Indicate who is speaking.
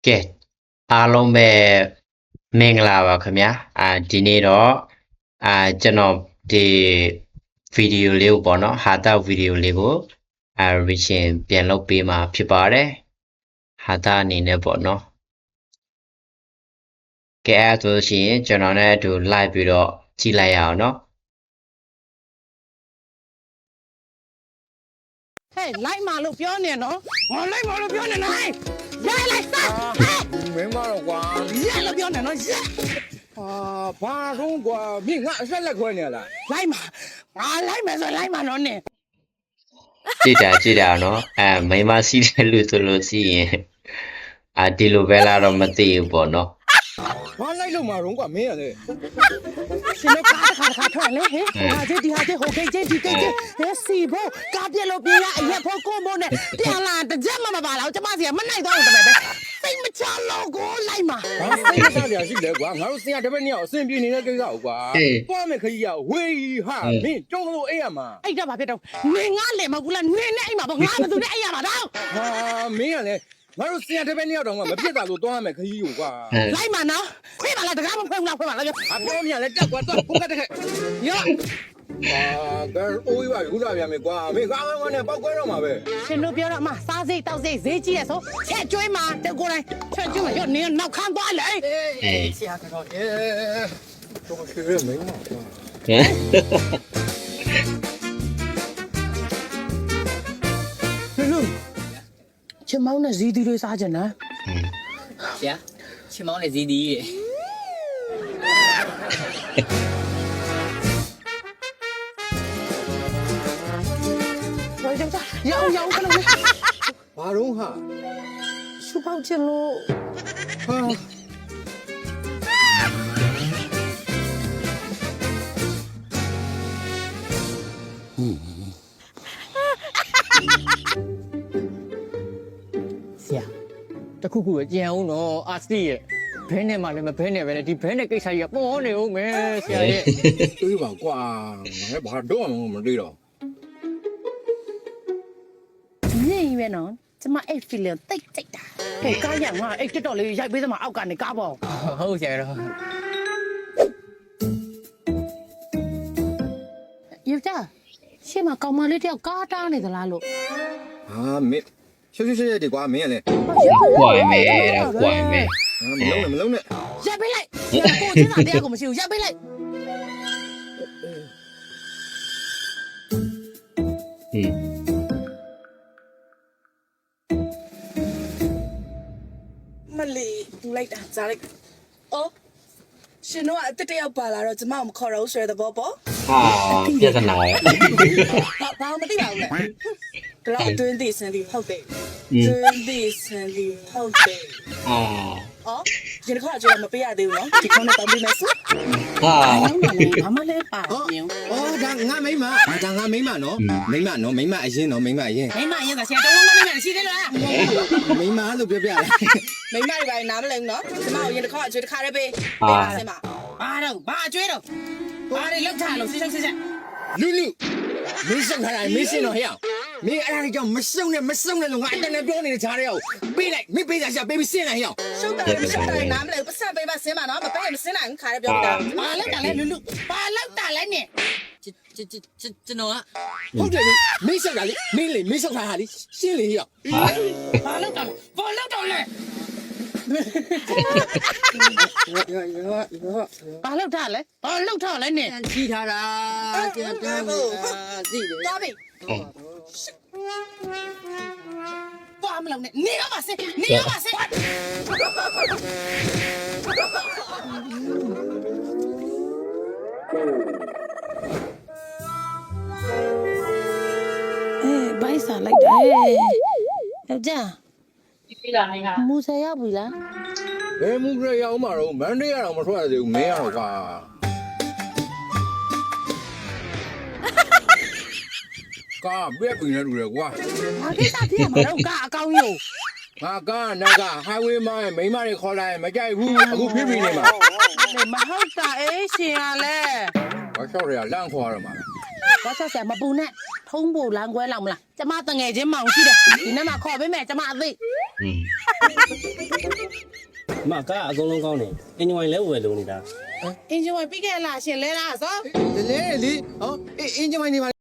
Speaker 1: ကဲအားလုံးပဲမင်္ဂလာပါခင်ဗျာဒီနေ့တော့ကျွန်တော်ဒီဗီဒီယိုလေးကိုပေါ့နော်ဟာတာဗီဒီယိုလေးကိုrevision ပြန်လုပ်ပေးမှာဖြစ်ပါတယ်ဟာတာအနေနဲ့ပေါ့နော်ကဲအဲ့ဆိုရှင်ကျွန်တော်နဲ့အတူ live ပြီးတော့ကြည့်လိုက်ရအောင်နော်
Speaker 2: ဟဲ့လိုက်มาလို့ပြောနေနော်ငါလိုက်มาလို့ပြောနေနိုင်ရလိုက်စမ်း
Speaker 3: မင်းမတော့ကွာ
Speaker 2: ရလို့ပြောနေနော်ရ
Speaker 3: ဘာတော့ကွာမင်းငါအဆက်လက်ခွဲနေလား
Speaker 2: လိုက်มาငါလိုက်မယ်ဆိုလိုက်มาနော်နေ
Speaker 1: ကြည့်တာနော်မိမစီးတယ်လို့ဆိုလို့ရှိရင်ဒီလိုပဲလားတော့မသိဘူးပေါ့နော်
Speaker 3: ဘာလိုက်လို့မှာတော့ကွာမင်းရလေ
Speaker 2: ရှင်တို့ကားတစ်ခါထွက်လေဟဲ့ဟာဒီဟိုကိတ်ဒီကိတ်ဟဲ့စီဖို့ကားပြက်လို့ပြရအရက်ဖို့ကိုမို့နဲ့ပြန်လာတကြက်မပါလားကျမစီကမနိုင်တော့ဘူးတပည့်ပဲစိတ်မချလို့ကိုလိုက်มา
Speaker 3: ဘာစိတ်မချရရှိလဲကွာငါတို့စင်ရတပည့်နှစ်ယောက်အဆင်ပြေနေတဲ့ကိစ္စကိုကွာပွားမယ်ခကြီးရဝေးဟာမင်းကျုံလို့အိတ်ရမှာ
Speaker 2: အဲ့ဒါဘာဖြစ်တော့နေငါလေမဟုတ်ဘူးလားနေနဲ့အိမ်မှာပေါ့ငါဘယ်သူနဲ့အိမ်ရမှာတော့
Speaker 3: မင်းကလည်းငါတို့စင်ရတပည့်နှစ်ယောက်တော့မဖြစ်တာလို့တွားမယ်ခကြီးကိုကွာ
Speaker 2: လိုက်มาနော်ခွေးပါလားတကားမဖွင့်ဘူးလားဖွင့်ပါလားပြော
Speaker 3: မြန်လဲတက်ကွာတော့ဘုကတက်ခဲ့
Speaker 2: ရော
Speaker 3: ကဲအိုးရယူလာပြန်မယ်ကွာမင်းကားဝမ်းနဲ့ပောက်ကွဲတော့မှာပဲ
Speaker 2: ရှင်တို့ပြောတော့အမစားစိတ်တောက်စိတ်ဈေးကြီးရဆိုချက်ကျွေးမှာတကိုယ်တိုင်းချက်ကျွေးမှာရောနင်းနောက်ခန်းသွားလေ
Speaker 3: ဆရာတော်တော့ရှိရမင်းမကွာ
Speaker 2: ချမောင်းနဲ့ဇီးသီးလေးစားကြနော်
Speaker 4: ဆရာချမောင်းနဲ့ဇီးသီးရဲ့
Speaker 2: ရောက်ခလို့
Speaker 3: ဘာတော့ဟာ
Speaker 2: ရှုပေါက်ချင်လို့
Speaker 3: ဟာ
Speaker 4: ဆရာတခုခုကြံအောင်တော့အာစတီရဲ့ဘဲနဲ့မှလည်းမဘဲနဲ့ပဲလေဒီဘဲနဲ့ကိစ္စကြီးကပေါ်နေဦးမယ်ဆရာရဲ့
Speaker 3: တွေးပါကွာငါဘာတော့မှမတွေးတော့
Speaker 2: မြင်ရနော်ကျမအဲ့ feeling တိတ်တိတ်တာဟဲ့ကားရငါအဲ့ TikTok လေးရိုက်ပေးသမှာအောက်ကနေကားပေါ့
Speaker 4: ဟုတ်ဆရာတော့
Speaker 2: ယူတာရှေ့မှာကောင်မလေးတယောက်ကားတားနေသလားလို့
Speaker 3: ဟာမင်းရှုပ်ဒီကွာမင်းကလည်း
Speaker 1: ကွာမယ်အဲ့ဒါကွာမယ်
Speaker 3: မလုံးနဲ့
Speaker 2: ရပ်ပေးလိုက်ကိုချင်းစာတရားကိုမရှိဘူးရပ်ပေးလိုက်
Speaker 5: မလီဒူလိုက်တာကြားလိုက်အော်ရှင်တို့ကအတက်တယောက်ပါလာတော့ကျမမခေါ်တော့ဆိုတဲ့သဘောပေါ့
Speaker 1: ပြဿနာရဲ့
Speaker 5: ဘာမသိပါဘူးလေတော့အတွင်းသိစင်သည်ဟုတ်တယ်အတွင်းသိစင်သည်ဟုတ်တယ်အော်ဒီတစ်ခါကျတော့မပေးရသေးဘူးနော်ဒီခေါင်းနဲ့တောင်းပေးမယ်ဆို
Speaker 2: ဘာမှလည်းပါညင်
Speaker 3: ဒါငါမိမဒါငါမိမနော်မိမအရင်နော်မိမအရင်
Speaker 2: မိမအရင်ကဆရာတော်လုံးလုံးနဲ့ရှိသေးလား
Speaker 3: မိမလို့ပြောပြတယ်
Speaker 5: မိမတွေပါနားမလဲဘူးနော်ကျမအရင်တစ်ခါအကျွေးတစ်ခါလေးပေးပါစင်မ
Speaker 2: ဘာတော့ဘာအကျွေးတော့ဘာတွေလောက်ထားလို့စစ်စစ်
Speaker 3: လူမင်းစံထားတယ်မင်းစင်တော့ဟဲ့မင်းအဲ့ဒါကြောင့်မစုံနဲ့လို့ငါအတန်းနဲ့ပြောနေတဲ့ကြားထဲကိုပေးလိုက်မင်းပေးစားရှာပေးပြီးစင်လိုက်ဟဲ့
Speaker 5: ရှုပ်တယ်နားမလဲပတ်ဆက်ပေးပါစင်မနော်မပေးရင်မစင်နိုင်ခါရပြောတာ
Speaker 2: ဘာလောက်တာလဲလူဘာလောက်တာလဲနဲ့
Speaker 4: ကျွန်တော်က
Speaker 3: ဟုတ်တယ်မင်းစက်တာလေမင်းစောက်ထားတာလေရှင်းလေဟဲ့
Speaker 2: ဘာလောက်တာလဲဘာလောက်တာလဲနဲ့
Speaker 4: ကြီးထားတာကျွန်တော်သိတယ်
Speaker 5: သွားပြီ
Speaker 2: ဘာမလုပ်နဲ့နေရပါစေဘိုင်းစားလိုက်တယ်ယောက်ျား
Speaker 4: ပြီလားနိုင်က
Speaker 2: မူဆယ်ရောက်ပြီလား
Speaker 3: ဘယ်မူရရောက်မှာတော့မန်ဒေးကတော့မထွက်ရသေးဘူးမင်းကတော့ကွာကားပြက်ပင်နေတူတယ်ကွာ
Speaker 2: ဘာကိစ္စဖြစ်မှာတော့ကားအကောင်းကြီး
Speaker 3: ငါကားနောက်က highway မှာမိန်းမတွေခေါ်လိုက်မကြိုက်ဘူးအခုဖြစ်နေမှာ
Speaker 2: မဟုတ်တာရှင်ကလည်း
Speaker 3: ဘာလျှောက်ရလန့်ခေါ်ရမှာ
Speaker 2: ဘာဆက်ဆက်မပူနဲ့ထုံးဖို့လမ်းခွဲလောက်မလားကျမတငယ်ချင်းမောင်ရှိတယ်ဒီနေ့မှခေါ်ပေးမယ်ကျမအသိ
Speaker 6: မကအကုန်လုံးကောင်းတယ်အင်ဂျင်ဝိုင်လဲဝယ်လို့နေတာ
Speaker 2: အင်ဂျင်ဝိုင်ပြီးခဲ့လားရှင်လဲလားစော
Speaker 3: လေလေဟောအင်းကျမိုင်းနေပါ